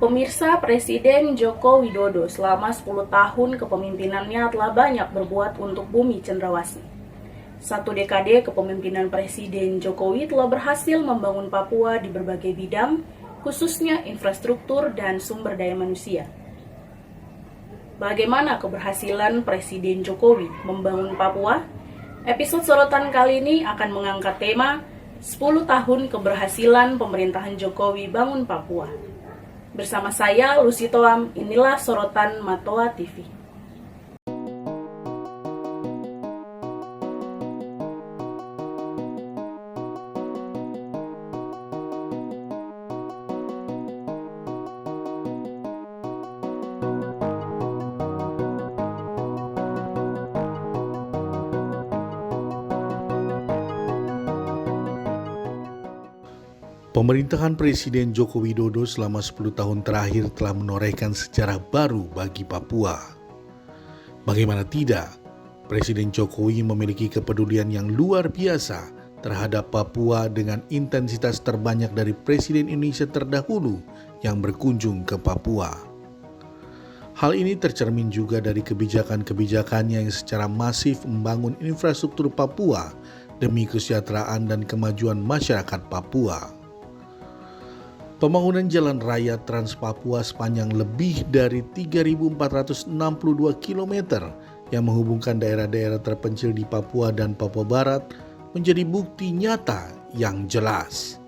Pemirsa, Presiden Joko Widodo selama 10 tahun kepemimpinannya telah banyak berbuat untuk bumi cendrawasih. Satu dekade kepemimpinan Presiden Jokowi telah berhasil membangun Papua di berbagai bidang, khususnya infrastruktur dan sumber daya manusia. Bagaimana keberhasilan Presiden Jokowi membangun Papua? Episode sorotan kali ini akan mengangkat tema 10 tahun keberhasilan pemerintahan Jokowi bangun Papua. Bersama saya, Lucy Toam, inilah sorotan Matoa TV. Pemerintahan Presiden Joko Widodo selama 10 tahun terakhir telah menorehkan sejarah baru bagi Papua. Bagaimana tidak, Presiden Jokowi memiliki kepedulian yang luar biasa terhadap Papua dengan intensitas terbanyak dari Presiden Indonesia terdahulu yang berkunjung ke Papua. Hal ini tercermin juga dari kebijakan-kebijakannya yang secara masif membangun infrastruktur Papua demi kesejahteraan dan kemajuan masyarakat Papua. Pembangunan jalan raya Trans Papua sepanjang lebih dari 3.462 km yang menghubungkan daerah-daerah terpencil di Papua dan Papua Barat menjadi bukti nyata yang jelas.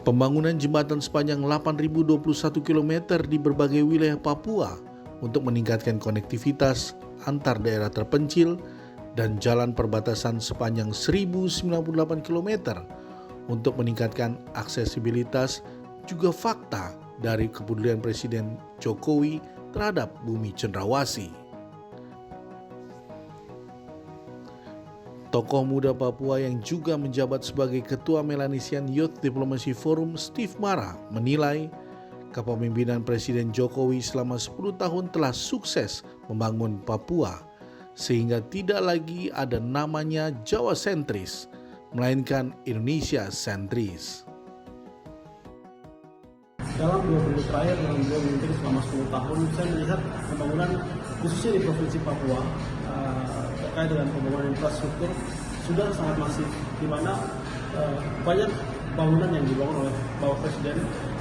Pembangunan jembatan sepanjang 8.021 km di berbagai wilayah Papua untuk meningkatkan konektivitas antar daerah terpencil dan jalan perbatasan sepanjang 1.098 km untuk meningkatkan aksesibilitas juga fakta dari kepedulian Presiden Jokowi terhadap bumi cendrawasih. Tokoh muda Papua yang juga menjabat sebagai Ketua Melanesian Youth Diplomacy Forum, Steve Mara, menilai kepemimpinan Presiden Jokowi selama 10 tahun telah sukses membangun Papua sehingga tidak lagi ada namanya Jawa sentris, melainkan Indonesia sentris. Dalam 2 periode terakhir yang beliau memimpin selama 10 tahun, saya melihat pembangunan khususnya di Provinsi Papua terkait dengan pembangunan infrastruktur sudah sangat masif, di mana banyak bangunan yang dibangun oleh Bapak Presiden,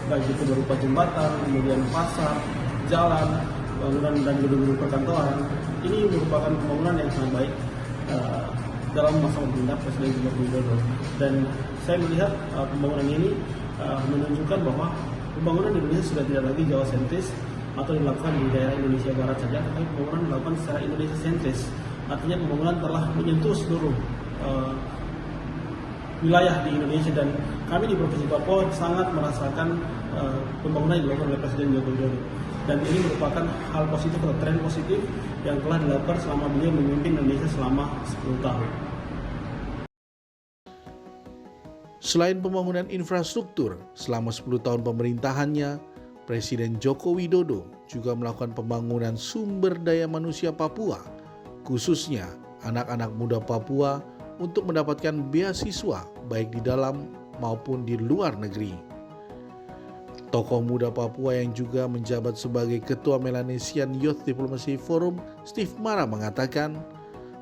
baik itu berupa jembatan, kemudian pasar, jalan, bangunan dan gedung-gedung perkantoran. Ini merupakan pembangunan yang sangat baik dalam masa pemerintahan Presiden Joko Widodo. Dan saya melihat pembangunan ini menunjukkan bahwa pembangunan di Indonesia sudah tidak lagi Jawa sentris atau dilakukan di daerah Indonesia Barat saja, tetapi pembangunan dilakukan secara Indonesia sentris. Artinya pembangunan telah menyentuh seluruh wilayah di Indonesia, dan kami di Provinsi Papua sangat merasakan pembangunan yang dilakukan oleh Presiden Joko Widodo. Dan ini merupakan hal positif atau tren positif yang telah dilakukan selama beliau memimpin Indonesia selama 10 tahun. Selain pembangunan infrastruktur, selama 10 tahun pemerintahannya, Presiden Joko Widodo juga melakukan pembangunan sumber daya manusia Papua, khususnya anak-anak muda Papua untuk mendapatkan beasiswa baik di dalam maupun di luar negeri. Tokoh muda Papua yang juga menjabat sebagai Ketua Melanesian Youth Diplomacy Forum, Steve Mara, mengatakan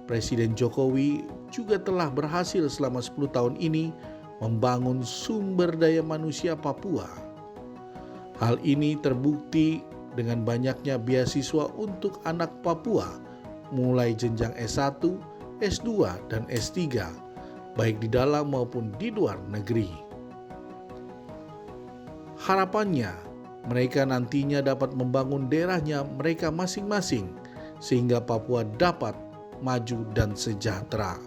Presiden Jokowi juga telah berhasil selama 10 tahun ini membangun sumber daya manusia Papua. Hal ini terbukti dengan banyaknya beasiswa untuk anak Papua, mulai jenjang S1, S2, dan S3, baik di dalam maupun di luar negeri. Harapannya, mereka nantinya dapat membangun daerahnya mereka masing-masing, sehingga Papua dapat maju dan sejahtera.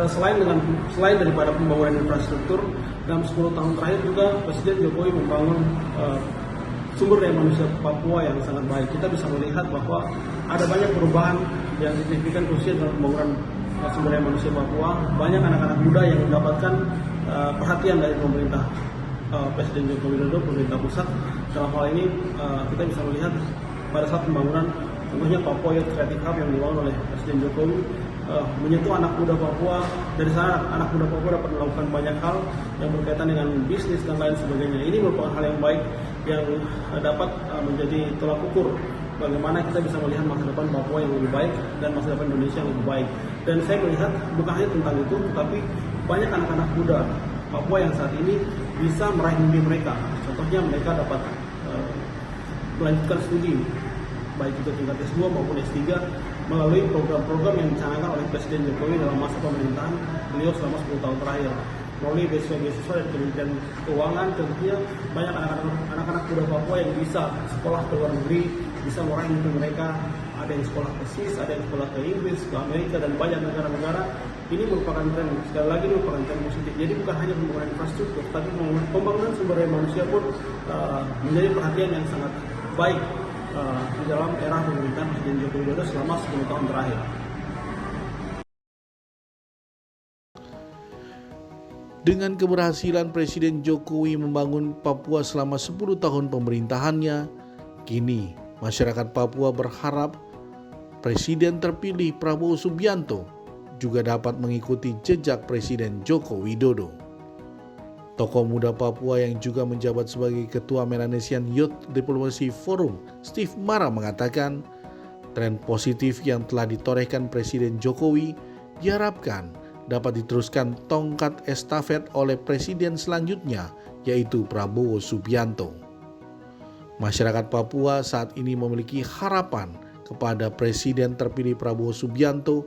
Selain daripada pembangunan infrastruktur, dalam 10 tahun terakhir juga Presiden Jokowi membangun sumber daya manusia Papua yang sangat baik. Kita bisa melihat bahwa ada banyak perubahan yang signifikan khususnya dalam pembangunan sumber daya manusia Papua. Banyak anak-anak muda yang mendapatkan perhatian dari pemerintah Presiden Joko Widodo, pemerintah pusat. Dalam hal ini kita bisa melihat pada saat pembangunan contohnya Papua Youth Creative Hub yang dibangun oleh Presiden Jokowi, menyentuh anak muda Papua. Dari sana anak muda Papua dapat melakukan banyak hal yang berkaitan dengan bisnis dan lain sebagainya. Ini merupakan hal yang baik yang dapat menjadi tolak ukur bagaimana kita bisa melihat masa depan Papua yang lebih baik dan masa depan Indonesia yang lebih baik. Dan saya melihat bukan hanya tentang itu, tetapi banyak anak-anak muda Papua yang saat ini bisa meraih mimpi mereka. Contohnya mereka dapat melanjutkan studi, baik itu tingkat S2 maupun S3, melalui program-program yang dicanangkan oleh Presiden Jokowi dalam masa pemerintahan beliau selama 10 tahun terakhir. Melalui beasiswa-beasiswa dari Kementerian Keuangan, tentunya banyak anak-anak muda Papua yang bisa sekolah ke luar negeri, bisa meraih mimpi mereka. Ada yang sekolah ke SIS, ada yang sekolah ke Inggris, ke Amerika, dan banyak negara-negara. Ini merupakan tren, sekali lagi ini merupakan tren positif. Jadi bukan hanya pembangunan infrastruktur, tapi pembangunan sumber daya manusia pun menjadi perhatian yang sangat baik di dalam era pemerintahan Presiden Joko Widodo selama 10 tahun terakhir. Dengan keberhasilan Presiden Jokowi membangun Papua selama 10 tahun pemerintahannya, kini masyarakat Papua berharap Presiden terpilih Prabowo Subianto juga dapat mengikuti jejak Presiden Joko Widodo. Tokoh muda Papua yang juga menjabat sebagai Ketua Melanesian Youth Diplomacy Forum, Steve Mara, mengatakan tren positif yang telah ditorehkan Presiden Jokowi diharapkan dapat diteruskan tongkat estafet oleh Presiden selanjutnya, yaitu Prabowo Subianto. Masyarakat Papua saat ini memiliki harapan kepada Presiden terpilih Prabowo Subianto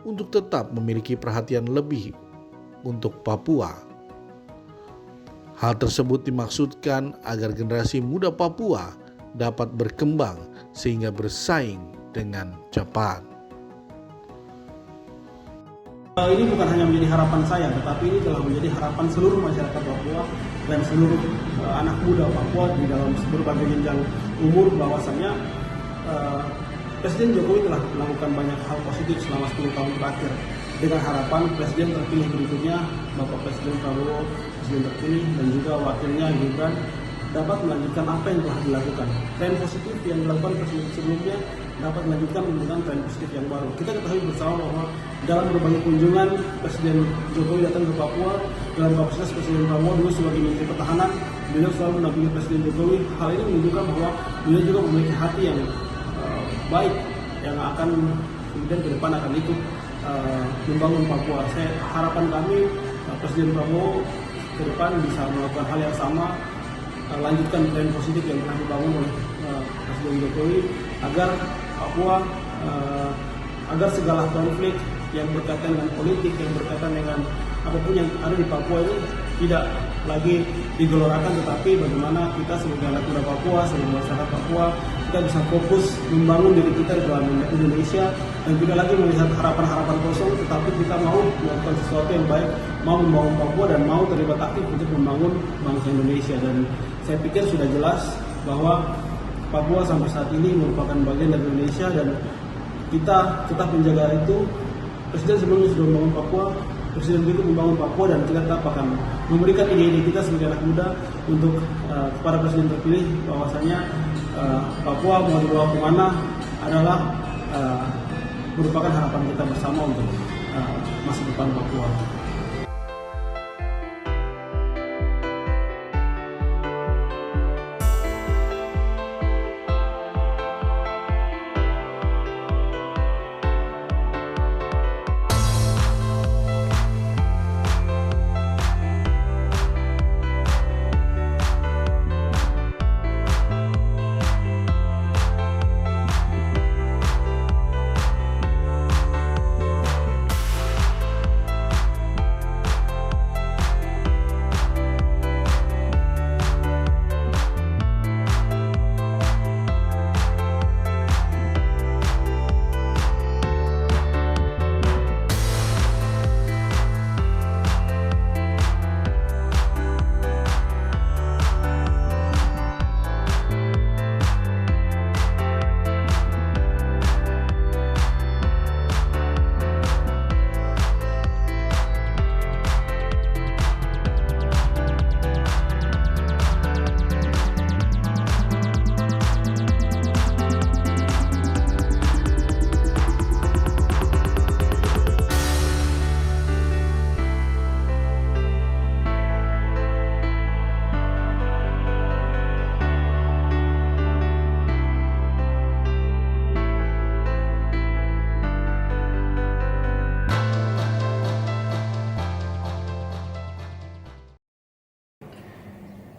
untuk tetap memiliki perhatian lebih untuk Papua. Hal tersebut dimaksudkan agar generasi muda Papua dapat berkembang sehingga bersaing dengan cepat. Ini bukan hanya menjadi harapan saya, tetapi ini telah menjadi harapan seluruh masyarakat Papua dan seluruh anak muda Papua di dalam berbagai jenjang umur, bahwasannya Presiden Jokowi telah melakukan banyak hal positif selama 10 tahun terakhir. Dengan harapan Presiden terpilih berikutnya, Bapak Presiden Prabowo, Presiden terpilih, dan juga wakilnya Gibran dapat melanjutkan apa yang telah dilakukan. Tren positif yang dilakukan Presiden sebelumnya dapat melanjutkan menggunakan tren positif yang baru. Kita ketahui bersama bahwa dalam berbagai kunjungan Presiden Jokowi datang ke Papua, dalam kapasitas Presiden Prabowo dulu sebagai Menteri Pertahanan, beliau selalu mendampingi Presiden Jokowi. Hal ini menunjukkan bahwa beliau juga memiliki hati yang baik, yang akan kemudian ke depan akan ikut membangun Papua. Harapan kami Presiden Prabowo ke depan bisa melakukan hal yang sama, lanjutkan tren positif yang telah dibangun oleh Presiden Jokowi agar Papua, agar segala konflik yang berkaitan dengan politik, yang berkaitan dengan apapun yang ada di Papua ini tidak lagi digelorakan, tetapi bagaimana kita sebagai anak muda Papua, sebagai masyarakat Papua, kita bisa fokus membangun diri kita di dalam Indonesia dan tidak lagi melihat harapan-harapan kosong, tetapi kita mau melakukan sesuatu yang baik, mau membangun Papua dan mau terlibat aktif untuk membangun bangsa Indonesia. Dan saya pikir sudah jelas bahwa Papua sampai saat ini merupakan bagian dari Indonesia dan kita tetap menjaga itu. Presiden sebelumnya sudah membangun Papua, Presiden berikut membangun Papua, dan kita tetap akan memberikan ide-ide kita sebagai anak muda untuk kepada Presiden terpilih bahwasanya Papua mau dibawa kemana adalah merupakan harapan kita bersama untuk masa depan Papua.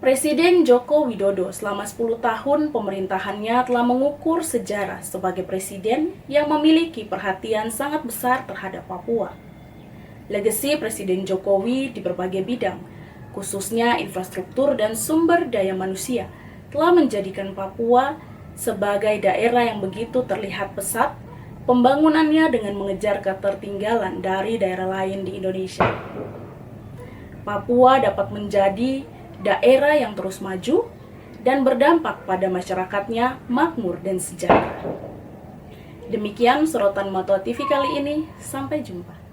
Presiden Joko Widodo selama 10 tahun pemerintahannya telah mengukur sejarah sebagai presiden yang memiliki perhatian sangat besar terhadap Papua. Legasi Presiden Jokowi di berbagai bidang, khususnya infrastruktur dan sumber daya manusia, telah menjadikan Papua sebagai daerah yang begitu terlihat pesat pembangunannya dengan mengejar ketertinggalan dari daerah lain di Indonesia. Papua dapat menjadi daerah yang terus maju dan berdampak pada masyarakatnya makmur dan sejahtera. Demikian sorotan Moto TV kali ini, sampai jumpa.